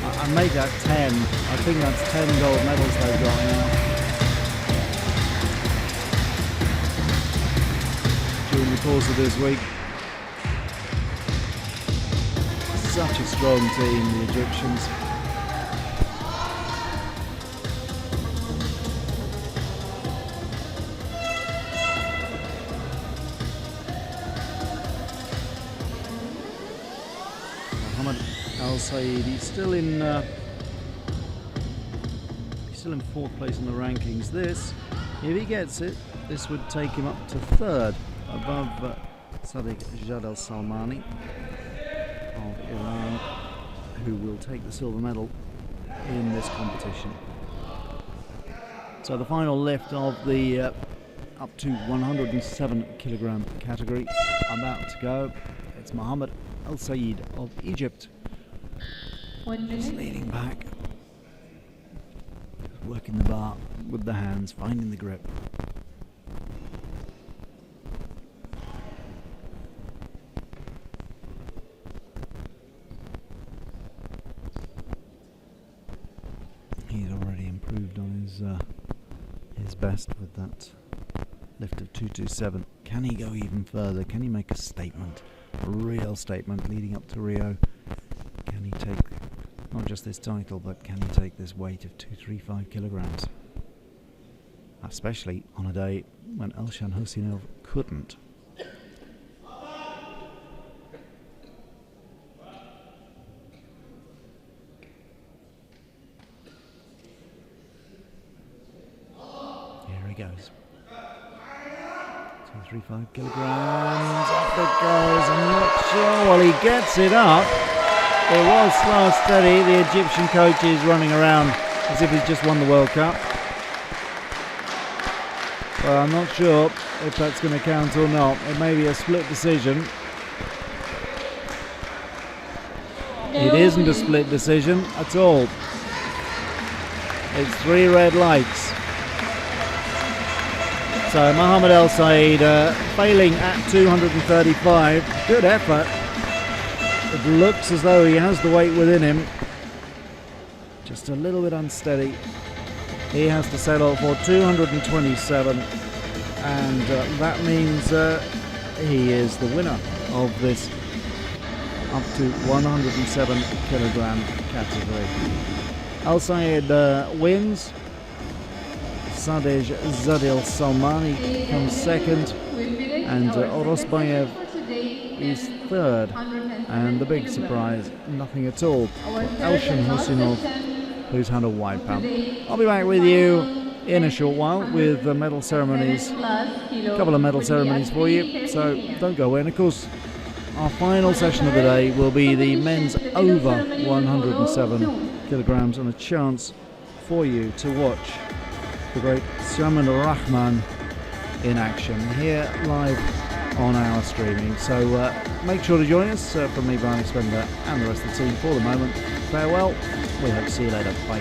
I made that 10. I think that's 10 gold medals they've got now. During the course of this week. Such a strong team, the Egyptians. Mohammed Al Saeed, he's still in fourth place in the rankings. This, if he gets it, this would take him up to third, above Sadiq Jad Al Salmani of Iran, who will take the silver medal in this competition. So the final lift of the up to 107 kilogram category about to go. It's Mohammed Al Saeed of Egypt. 1 Just minute. leaning back, working the bar with the hands, finding the grip. He's already improved on his best with that lift of 227. Can he go even further? Can he make a statement, a real statement leading up to Rio? Can he take not just this title, but can he take this weight of 235 kilograms? Especially on a day when Elshan Husinov couldn't. Here he goes. 235 kilograms. Up it goes. I'm not sure. Well, he gets it up. It was slow and steady. The Egyptian coach is running around as if he's just won the World Cup. Well, I'm not sure if that's going to count or not. It may be a split decision. It isn't a split decision at all. It's 3 red lights. So Mohammed Al Saeed failing at 235. Good effort. It looks as though he has the weight within him. Just a little bit unsteady. He has to settle for 227, and that means he is the winner of this up to 107 kilogram category. Al Saeed wins. Sadej Zadil Salmani comes second, and Orosbayev is third, and the big surprise, nothing at all, Elshan Husinov, who's had a wipeout. I'll be back with you in a short while with the medal ceremonies, a couple of medal ceremonies for you, so don't go away. And of course, our final session of the day will be the men's over 107 kilograms, and a chance for you to watch the great Siaman Rahman in action here live on our streaming. So make sure to join us from me, Brian Expender, and the rest of the team. For the moment, farewell. We hope to see you later. Bye.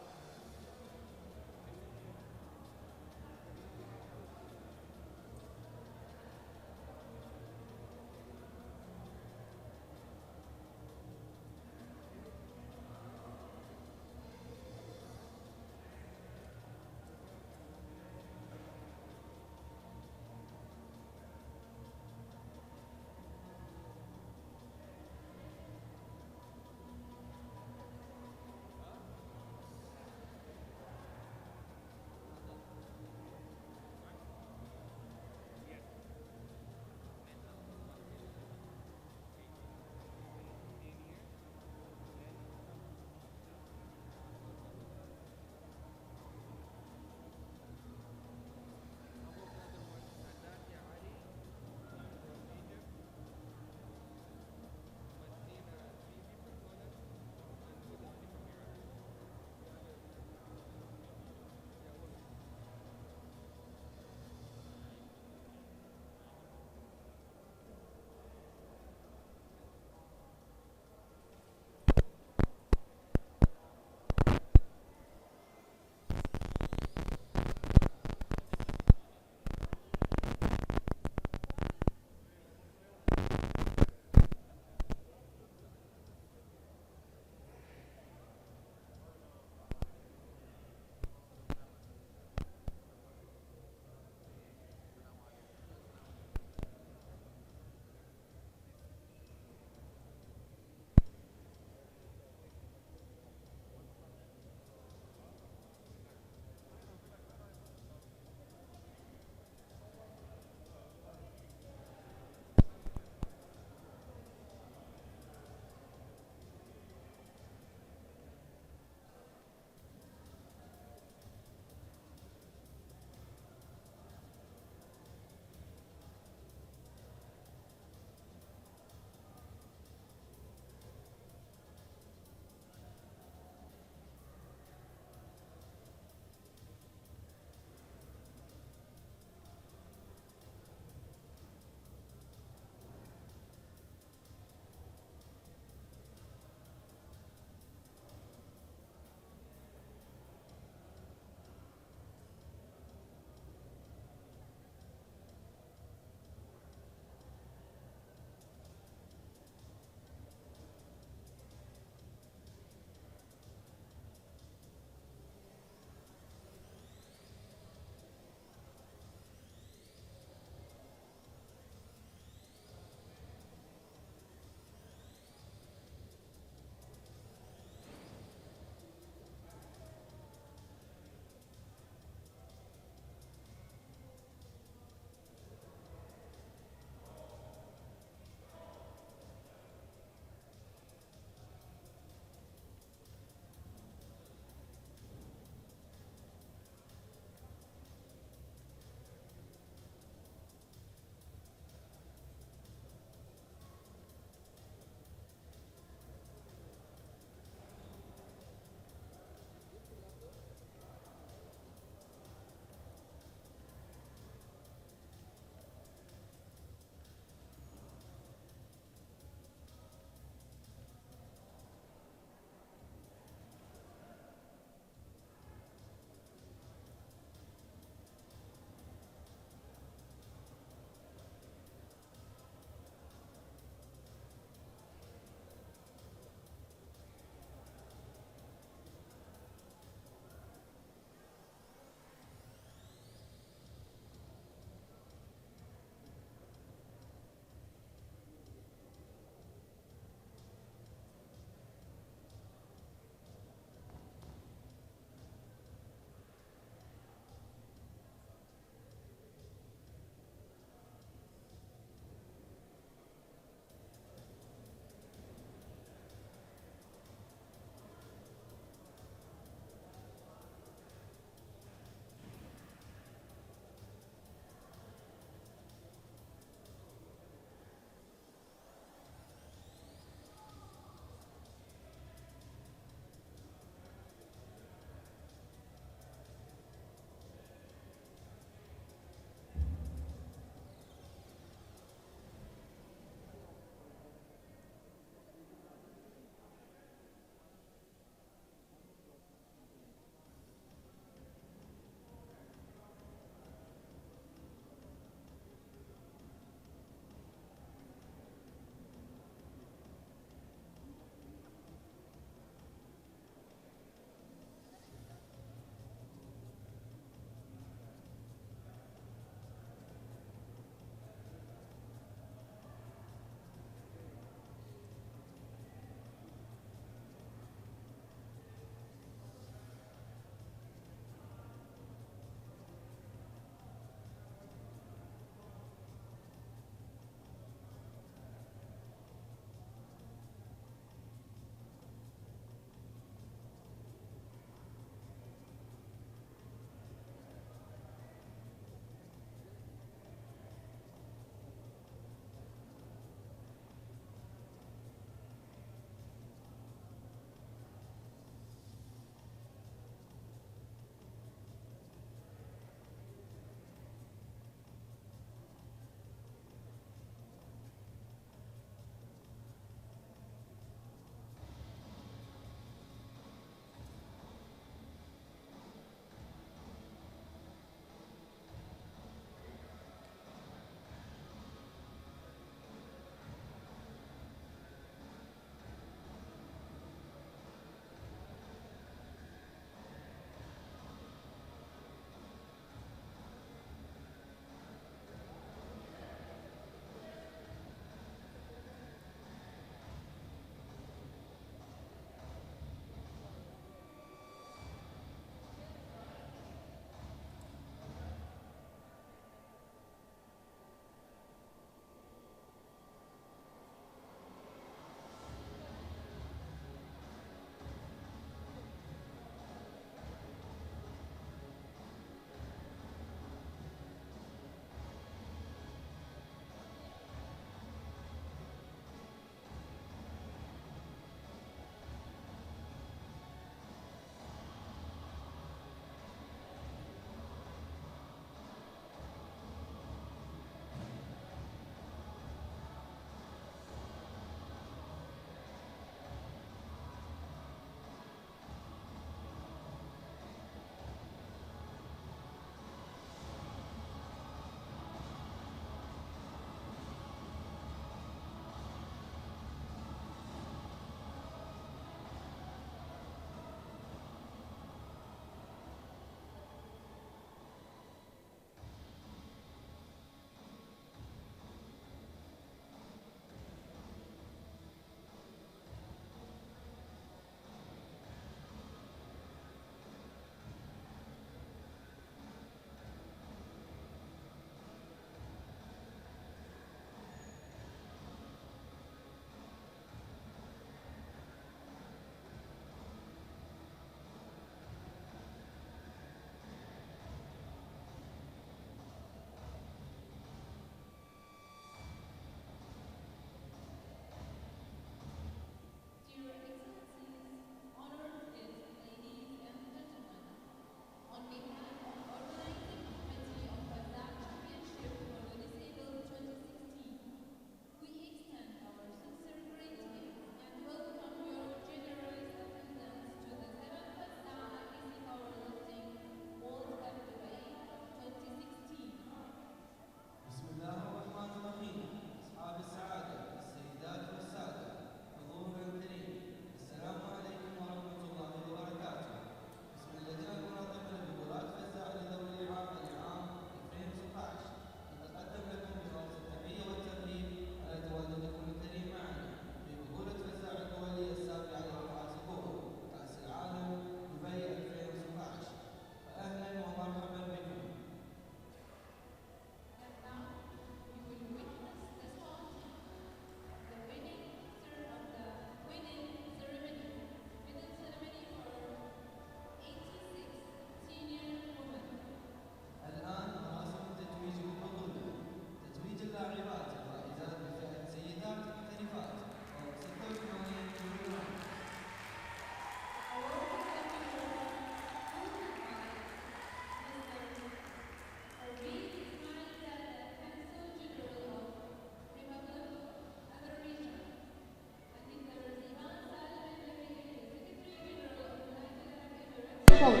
sports.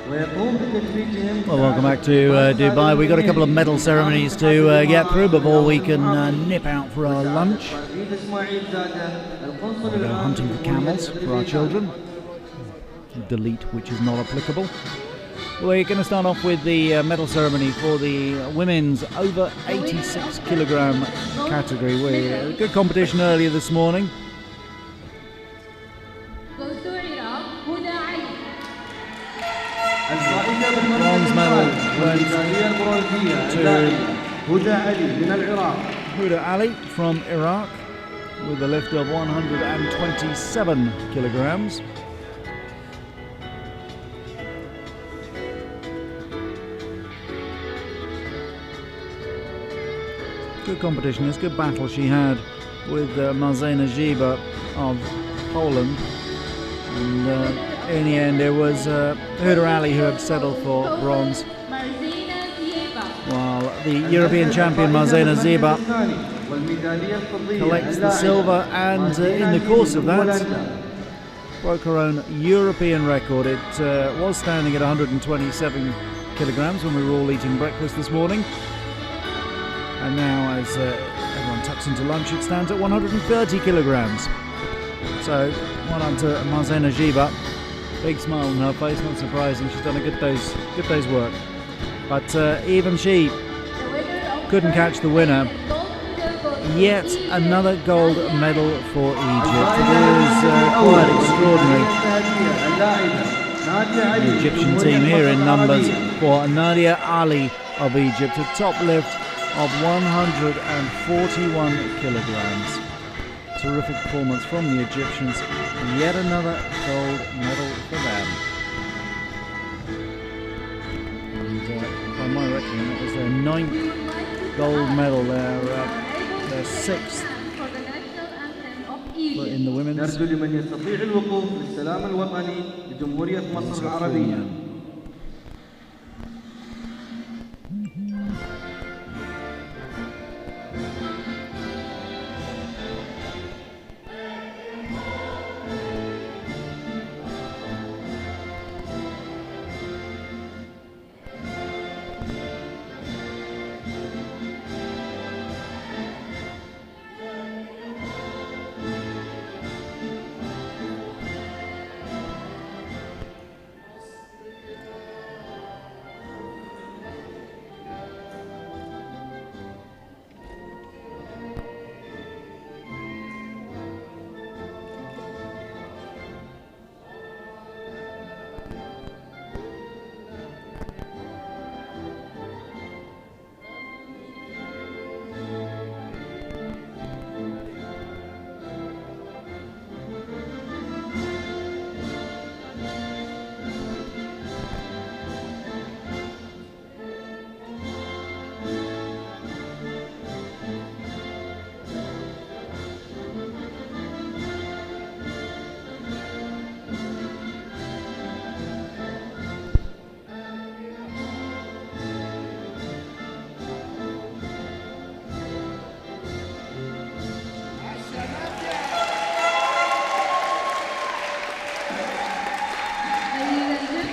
Well, welcome back to Dubai. We've got a couple of medal ceremonies to get through before we can nip out for our lunch. We'll go hunting for camels for our children. Delete which is not applicable. We're going to start off with the medal ceremony for the women's over 86 kilogram category. We had a good competition earlier this morning. Bronze medal went to Huda Ali from Iraq with a lift of 127 kilograms. Good competition, it's a good battle she had with Marzena Ziba of Poland. And in the end, it was Huda Ali who had settled for bronze, while the European champion Marzena Ziba collects the silver, and in the course of that, broke her own European record. It was standing at 127 kilograms when we were all eating breakfast this morning, and now as everyone tucks into lunch, it stands at 130 kilograms. So, well done to Marzena Ziba. Big smile on her face, not surprising. She's done a good day's work. But even she couldn't catch the winner. Yet another gold medal for Egypt. It is quite extraordinary. The Egyptian team here in numbers for Nadia Ali of Egypt, a top lift of 141 kilograms. Terrific performance from the Egyptians. Yet another gold medal for them. And by my reckoning, that was their 9th gold medal, their 6th in the women's.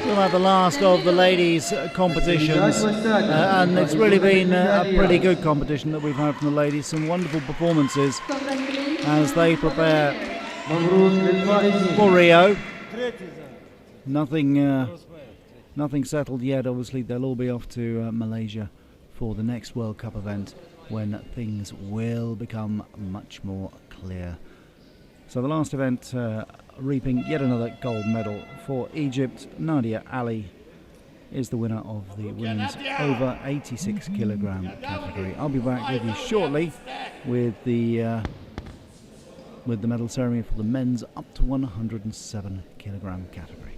About the last of the ladies' competitions, and it's really been a pretty good competition that we've had from the ladies. Some wonderful performances as they prepare for Rio. Nothing settled yet. Obviously, they'll all be off to Malaysia for the next World Cup event, when things will become much more clear. So the last event reaping yet another gold medal for Egypt. Nadia Ali is the winner of the women's over 86 kilogram category. I'll be back with you shortly with the medal ceremony for the men's up to 107 kilogram category.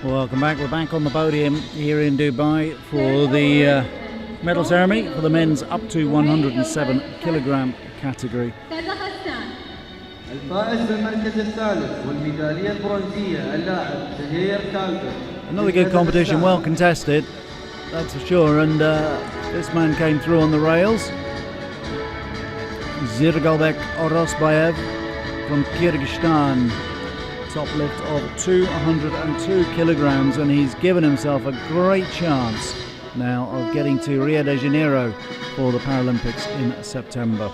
Welcome back. We're back on the podium here in Dubai for the medal ceremony for the men's up to 107 kilogram category. Another good competition, well contested, that's for sure, and this man came through on the rails. Zirgalbek Orosbayev from Kyrgyzstan, top lift of 202 kilograms, and he's given himself a great chance now of getting to Rio de Janeiro for the Paralympics in September.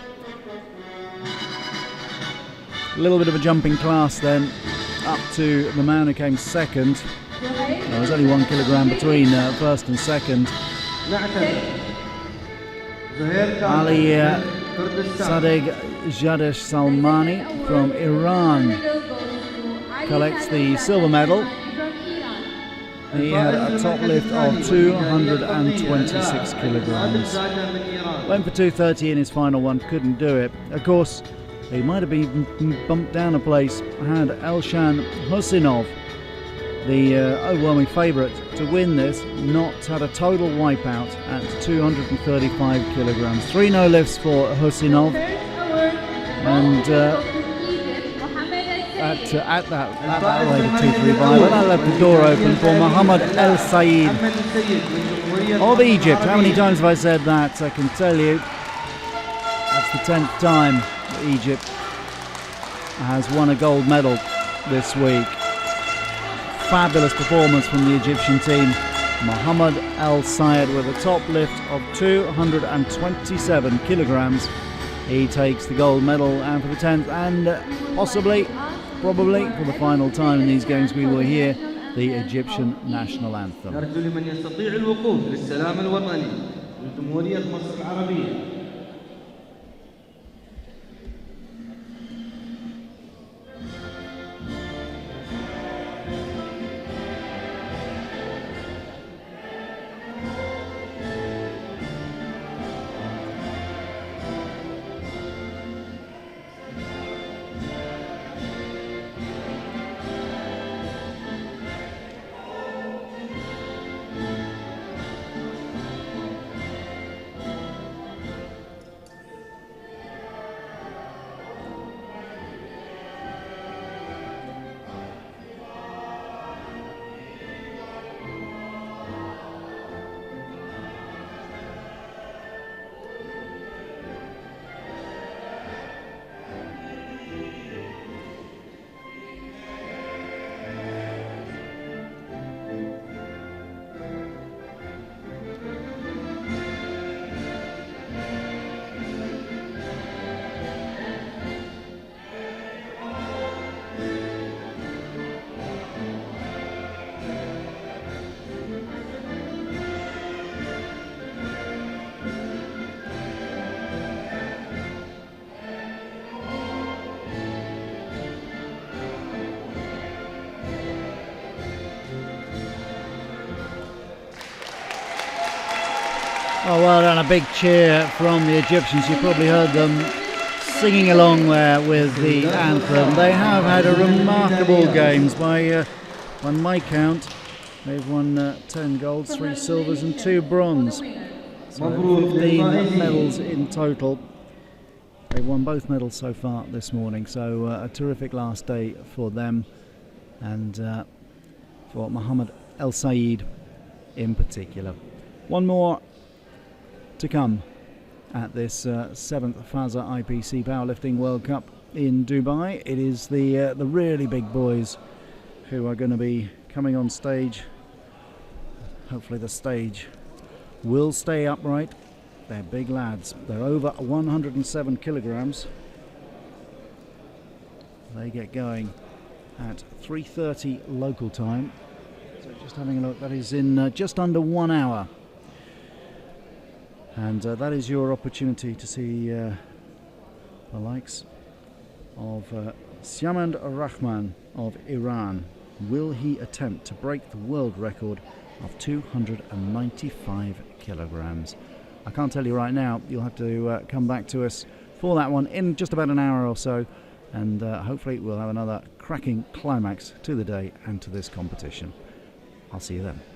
A little bit of a jumping class then, up to the man who came second. There was only 1 kilogram between first and second. Ali Sadegh Jadesh Salmani from Iran collects the silver medal. He had a top lift of 226 kilograms. Went for 230 in his final one, couldn't do it. Of course, he might have been bumped down a place had Elshan Husinov, the overwhelming favourite to win this, not had a total wipeout at 235 kilograms. 3 no lifts for Husinov, and at that rate of 235, and that left the door open for Mohammed El Sayed of Egypt. How many times have I said that? I can tell you that's the 10th time that Egypt has won a gold medal this week. Fabulous performance from the Egyptian team. Mohammed El Sayed with a top lift of 227 kilograms. He takes the gold medal, and for the 10th and probably for the final time in these games, we will hear the Egyptian national anthem. Oh, well done. A big cheer from the Egyptians. You probably heard them singing along there with the anthem. They have had a remarkable games. By my count, they've won 10 golds, 3 silvers and 2 bronze. So 15 medals in total. They've won both medals so far this morning, so a terrific last day for them, and for Mohammed El Sayed in particular. One more to come at this 7th FASA IPC Powerlifting World Cup in Dubai. It is the really big boys who are going to be coming on stage. Hopefully the stage will stay upright. They're big lads. They're over 107 kilograms. They get going at 3:30 local time. So just having a look, that is in just under 1 hour. And that is your opportunity to see the likes of Siamand Rahman of Iran. Will he attempt to break the world record of 295 kilograms? I can't tell you right now. You'll have to come back to us for that one in just about an hour or so, and hopefully we'll have another cracking climax to the day and to this competition. I'll see you then.